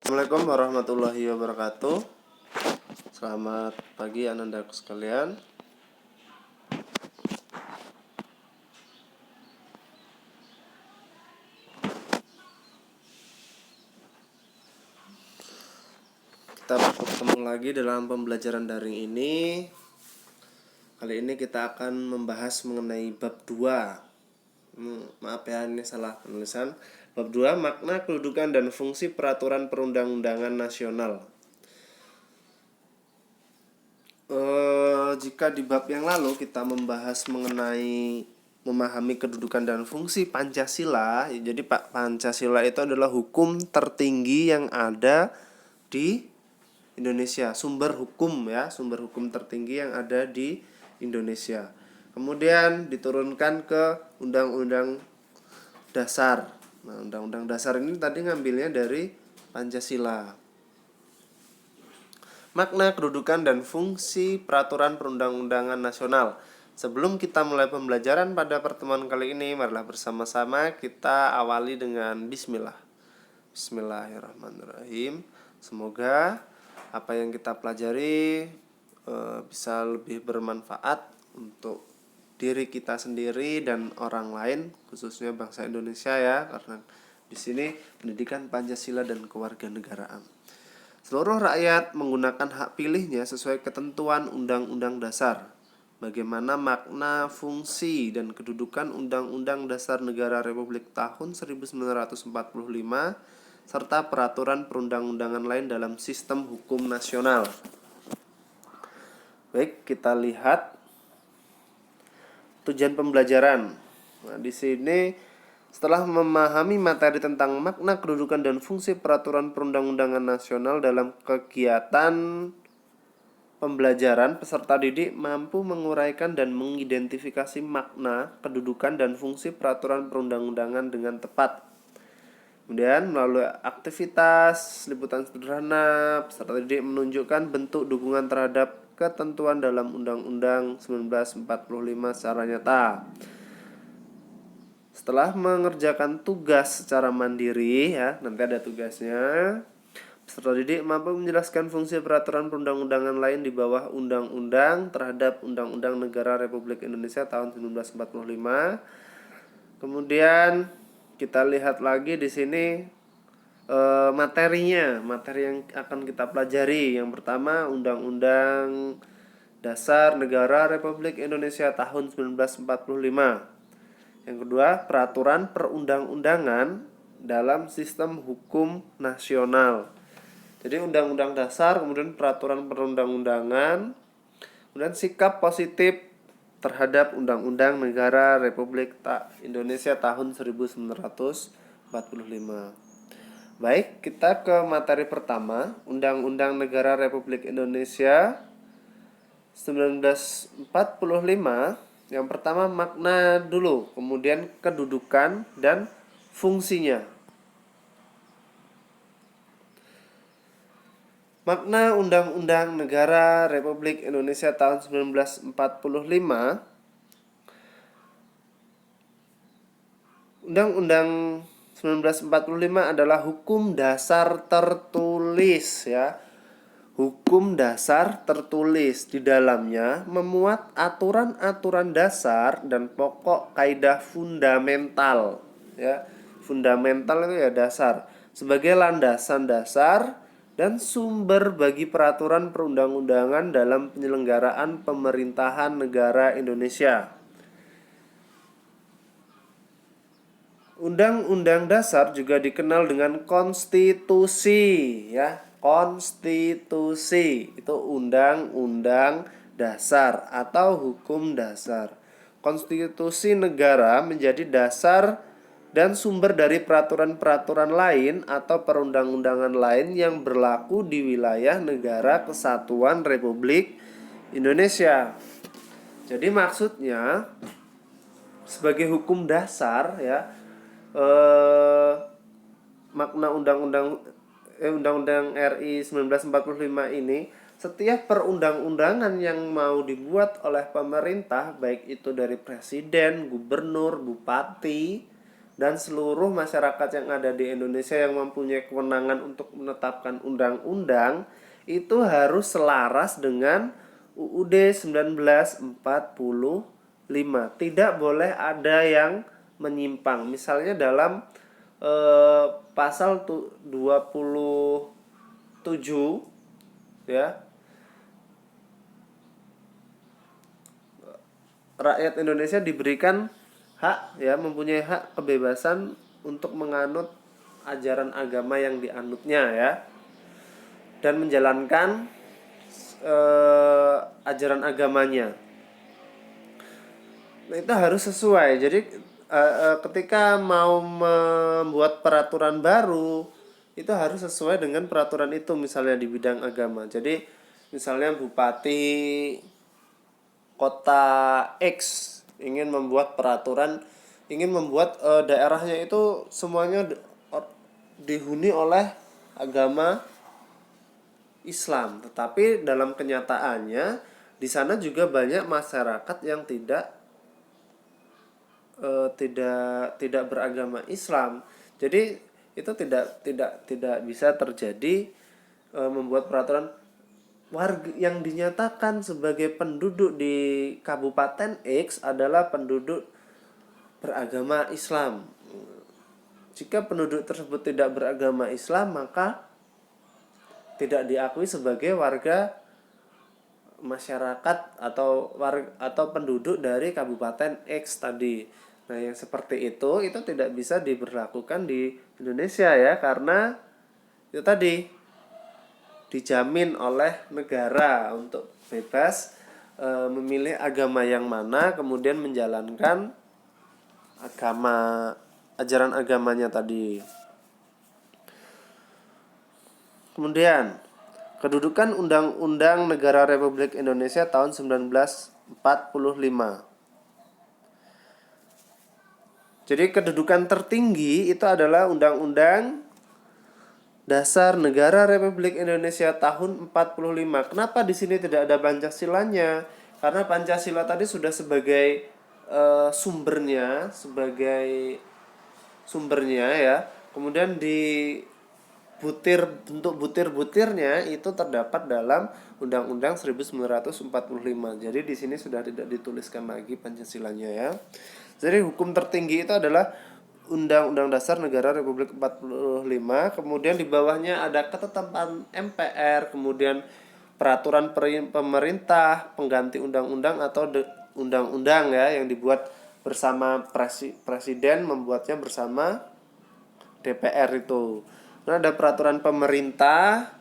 Assalamualaikum warahmatullahi wabarakatuh. Selamat pagi anandaku sekalian. Kita bertemu lagi dalam pembelajaran daring ini. Kali ini kita akan membahas mengenai bab 2. Maaf ya, ini salah penulisan. Bab 2, makna, kedudukan, dan fungsi peraturan perundang-undangan nasional. Jika di bab yang lalu kita membahas mengenai memahami kedudukan dan fungsi Pancasila, jadi Pancasila itu adalah hukum tertinggi yang ada di Indonesia, sumber hukum tertinggi yang ada di Indonesia. Kemudian diturunkan ke Undang-Undang Dasar. Nah, Undang-Undang Dasar ini tadi ngambilnya dari Pancasila. Makna, kedudukan, dan fungsi peraturan perundang-undangan nasional. Sebelum kita mulai pembelajaran pada pertemuan kali ini, marilah bersama-sama kita awali dengan bismillah. Bismillahirrahmanirrahim. Semoga apa yang kita pelajari bisa lebih bermanfaat untuk diri kita sendiri dan orang lain, khususnya bangsa Indonesia ya, karena di sini pendidikan Pancasila dan kewarganegaraan. Seluruh rakyat menggunakan hak pilihnya sesuai ketentuan Undang-Undang Dasar. Bagaimana makna, fungsi, dan kedudukan Undang-Undang Dasar Negara Republik tahun 1945 serta peraturan perundang-undangan lain dalam sistem hukum nasional. Baik, kita lihat tujuan pembelajaran. Nah, di sini setelah memahami materi tentang makna, kedudukan, dan fungsi peraturan perundang-undangan nasional dalam kegiatan pembelajaran, peserta didik mampu menguraikan dan mengidentifikasi makna, kedudukan, dan fungsi peraturan perundang-undangan dengan tepat. Kemudian melalui aktivitas liputan sederhana, peserta didik menunjukkan bentuk dukungan terhadap ketentuan dalam Undang-Undang 1945 secara nyata. Setelah mengerjakan tugas secara mandiri ya, nanti ada tugasnya, peserta didik mampu menjelaskan fungsi peraturan perundang-undangan lain di bawah undang-undang terhadap Undang-Undang Negara Republik Indonesia tahun 1945. Kemudian kita lihat lagi di sini materi yang akan kita pelajari. Yang pertama, Undang-Undang Dasar Negara Republik Indonesia tahun 1945. Yang kedua, peraturan perundang-undangan dalam sistem hukum nasional. Jadi Undang-Undang Dasar, kemudian peraturan perundang-undangan, kemudian sikap positif terhadap Undang-Undang Negara Republik Indonesia tahun 1945. Baik, kita ke materi pertama, Undang-Undang Negara Republik Indonesia 1945. Yang pertama makna dulu, kemudian kedudukan dan fungsinya. Makna Undang-Undang Negara Republik Indonesia tahun 1945. Undang-Undang 1945 adalah hukum dasar tertulis ya. Hukum dasar tertulis, di dalamnya memuat aturan-aturan dasar dan pokok kaidah fundamental ya. Fundamental itu ya dasar, sebagai landasan dasar dan sumber bagi peraturan perundang-undangan dalam penyelenggaraan pemerintahan negara Indonesia. Undang-undang dasar juga dikenal dengan konstitusi ya. Konstitusi itu undang-undang dasar atau hukum dasar. Konstitusi negara menjadi dasar dan sumber dari peraturan-peraturan lain atau perundang-undangan lain yang berlaku di wilayah negara kesatuan Republik Indonesia. Jadi maksudnya sebagai hukum dasar ya, makna Undang-Undang RI 1945 ini, setiap perundang-undangan yang mau dibuat oleh pemerintah, baik itu dari presiden, gubernur, bupati, dan seluruh masyarakat yang ada di Indonesia yang mempunyai kewenangan untuk menetapkan undang-undang itu harus selaras dengan UUD 1945. Tidak boleh ada yang menyimpang. Misalnya dalam pasal 27 ya, rakyat Indonesia diberikan hak ya, mempunyai hak kebebasan untuk menganut ajaran agama yang dianutnya ya, dan menjalankan ajaran agamanya. Nah, itu harus sesuai. Jadi ketika mau membuat peraturan baru itu harus sesuai dengan peraturan itu, misalnya di bidang agama. Jadi misalnya bupati kota X ingin membuat peraturan, ingin membuat daerahnya itu semuanya dihuni oleh agama Islam, tetapi dalam kenyataannya di sana juga banyak masyarakat yang tidak beragama Islam. Jadi itu tidak bisa terjadi membuat peraturan warga yang dinyatakan sebagai penduduk di Kabupaten X adalah penduduk beragama Islam. Jika penduduk tersebut tidak beragama Islam, maka tidak diakui sebagai warga masyarakat atau penduduk dari Kabupaten X tadi. Nah, yang seperti itu tidak bisa diberlakukan di Indonesia ya, karena itu tadi dijamin oleh negara untuk bebas memilih agama yang mana, kemudian menjalankan ajaran agamanya tadi. Kemudian kedudukan Undang-Undang Negara Republik Indonesia tahun 1945. Jadi kedudukan tertinggi itu adalah Undang-Undang Dasar Negara Republik Indonesia tahun 45. Kenapa di sini tidak ada Pancasilanya? Karena Pancasila tadi sudah sebagai sumbernya ya. Kemudian bentuk butir-butirnya itu terdapat dalam Undang-Undang 1945. Jadi di sini sudah tidak dituliskan lagi Pancasilanya ya. Jadi hukum tertinggi itu adalah Undang-Undang Dasar Negara Republik 45, kemudian di bawahnya ada ketetapan MPR, kemudian peraturan pemerintah, pengganti undang-undang atau undang-undang ya yang dibuat bersama presiden membuatnya bersama DPR itu. Nah, ada peraturan pemerintah,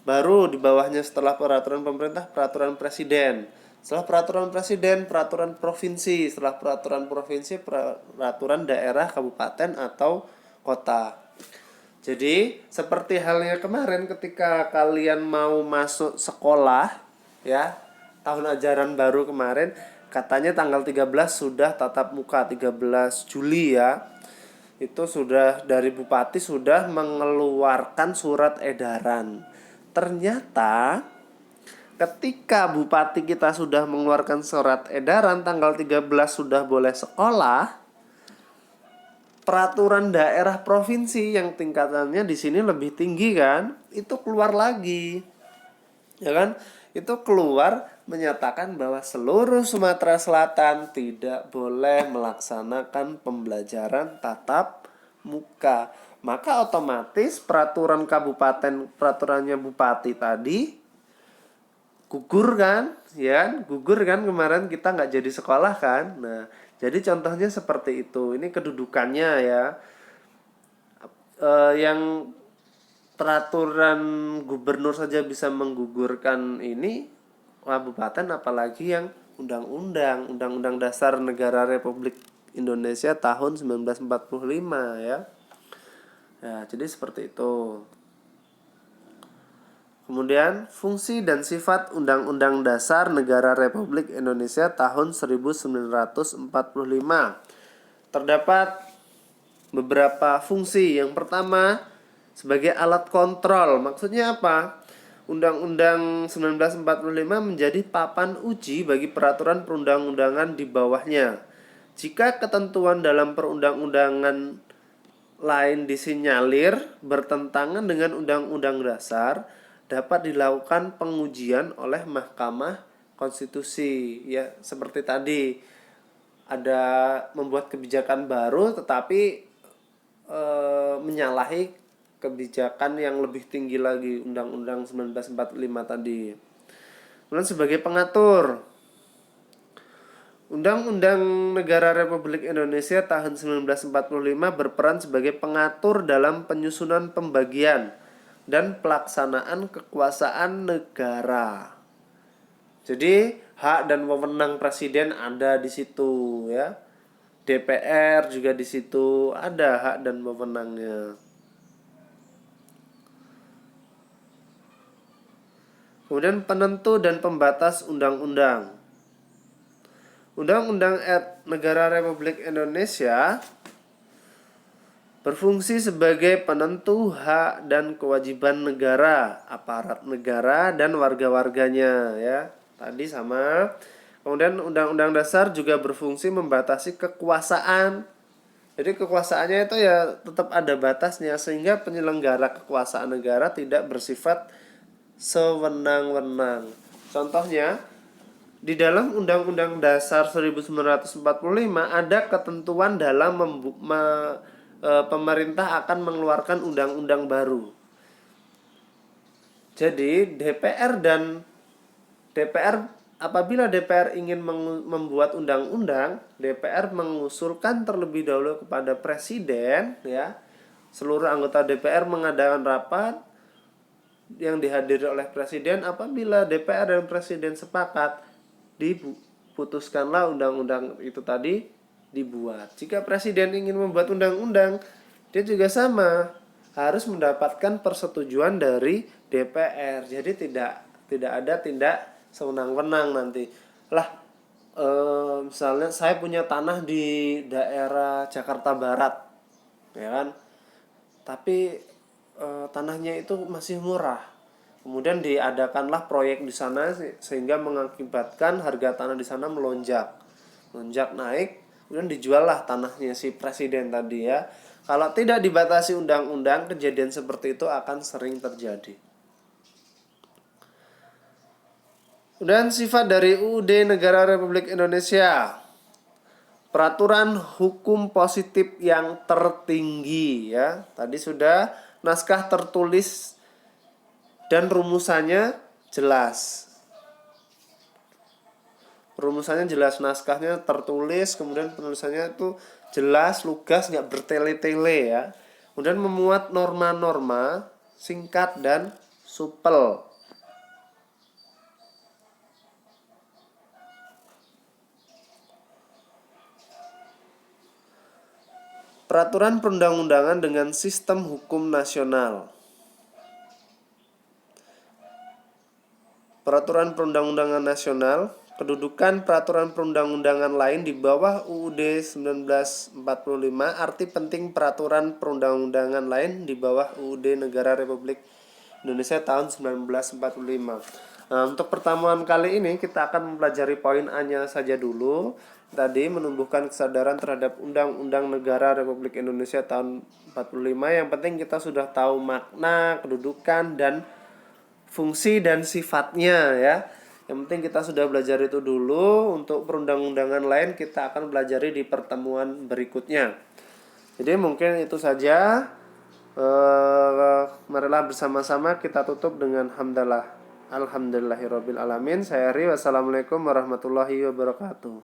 baru di bawahnya setelah peraturan pemerintah peraturan presiden. Setelah peraturan presiden, peraturan provinsi. Setelah peraturan provinsi, peraturan daerah, kabupaten atau kota. Jadi, seperti halnya kemarin ketika kalian mau masuk sekolah, ya, tahun ajaran baru kemarin, katanya tanggal 13 sudah tatap muka, 13 Juli ya. Itu sudah dari Bupati sudah mengeluarkan surat edaran. Ternyata ketika Bupati kita sudah mengeluarkan surat edaran tanggal 13 sudah boleh sekolah, peraturan daerah provinsi yang tingkatannya di sini lebih tinggi kan, itu keluar lagi. Ya kan? Itu keluar menyatakan bahwa seluruh Sumatera Selatan tidak boleh melaksanakan pembelajaran tatap muka. Maka otomatis peraturan kabupaten, peraturannya Bupati tadi gugur kan, ya gugur kan, kemarin kita nggak jadi sekolah kan. Nah, jadi contohnya seperti itu. Ini kedudukannya ya. Yang peraturan gubernur saja bisa menggugurkan ini kabupaten, apalagi yang undang-undang Dasar Negara Republik Indonesia tahun 1945 ya. Ya, jadi seperti itu. Kemudian fungsi dan sifat Undang-Undang Dasar Negara Republik Indonesia tahun 1945. Terdapat beberapa fungsi. Yang pertama, sebagai alat kontrol. Maksudnya apa? Undang-Undang 1945 menjadi papan uji bagi peraturan perundang-undangan di bawahnya. Jika ketentuan dalam perundang-undangan lain disinyalir bertentangan dengan Undang-Undang Dasar, dapat dilakukan pengujian oleh Mahkamah Konstitusi. Ya, seperti tadi ada membuat kebijakan baru tetapi menyalahi kebijakan yang lebih tinggi lagi, Undang-Undang 1945 tadi. Kemudian sebagai pengatur, Undang-Undang Negara Republik Indonesia tahun 1945 berperan sebagai pengatur dalam penyusunan pembagian dan pelaksanaan kekuasaan negara. Jadi hak dan wewenang presiden ada di situ ya. DPR juga di situ ada hak dan wewenangnya. Kemudian penentu dan pembatas undang-undang. Undang-Undang Negara Republik Indonesia berfungsi sebagai penentu hak dan kewajiban negara, aparat negara dan warga-warganya ya. Tadi sama. Kemudian Undang-Undang Dasar juga berfungsi membatasi kekuasaan. Jadi kekuasaannya itu ya tetap ada batasnya sehingga penyelenggara kekuasaan negara tidak bersifat sewenang-wenang. Contohnya, di dalam Undang-Undang Dasar 1945 ada ketentuan dalam pemerintah akan mengeluarkan undang-undang baru. Jadi apabila DPR ingin membuat undang-undang, DPR mengusulkan terlebih dahulu kepada presiden ya. Seluruh anggota DPR mengadakan rapat yang dihadiri oleh presiden. Apabila DPR dan presiden sepakat, diputuskanlah undang-undang itu tadi dibuat. Jika presiden ingin membuat undang-undang, dia juga sama harus mendapatkan persetujuan dari DPR. Jadi tidak ada tindak sewenang-wenang nanti. Misalnya saya punya tanah di daerah Jakarta Barat, ya kan? Tapi tanahnya itu masih murah. Kemudian diadakanlah proyek di sana sehingga mengakibatkan harga tanah di sana melonjak naik. Kemudian dijuallah tanahnya si presiden tadi ya. Kalau tidak dibatasi undang-undang, kejadian seperti itu akan sering terjadi. Dan sifat dari UUD Negara Republik Indonesia, peraturan hukum positif yang tertinggi ya. Tadi sudah naskah tertulis dan rumusannya jelas. Rumusannya jelas, naskahnya tertulis, kemudian penulisannya itu jelas, lugas, nggak bertele-tele ya. Kemudian memuat norma-norma singkat dan supel. Peraturan perundang-undangan dengan sistem hukum nasional. Peraturan perundang-undangan nasional, kedudukan peraturan perundang-undangan lain di bawah UUD 1945, arti penting peraturan perundang-undangan lain di bawah UUD Negara Republik Indonesia tahun 1945. Nah, untuk pertemuan kali ini kita akan mempelajari poin A-nya saja dulu. Tadi menumbuhkan kesadaran terhadap Undang-Undang Negara Republik Indonesia tahun 45. Yang penting kita sudah tahu makna, kedudukan, dan fungsi dan sifatnya ya. Yang penting kita sudah belajar itu dulu. Untuk perundang-undangan lain kita akan pelajari di pertemuan berikutnya. Jadi mungkin itu saja. Marilah bersama-sama kita tutup dengan hamdalah. Alhamdulillahirabbil alamin. Saya Ri. Wassalamualaikum warahmatullahi wabarakatuh.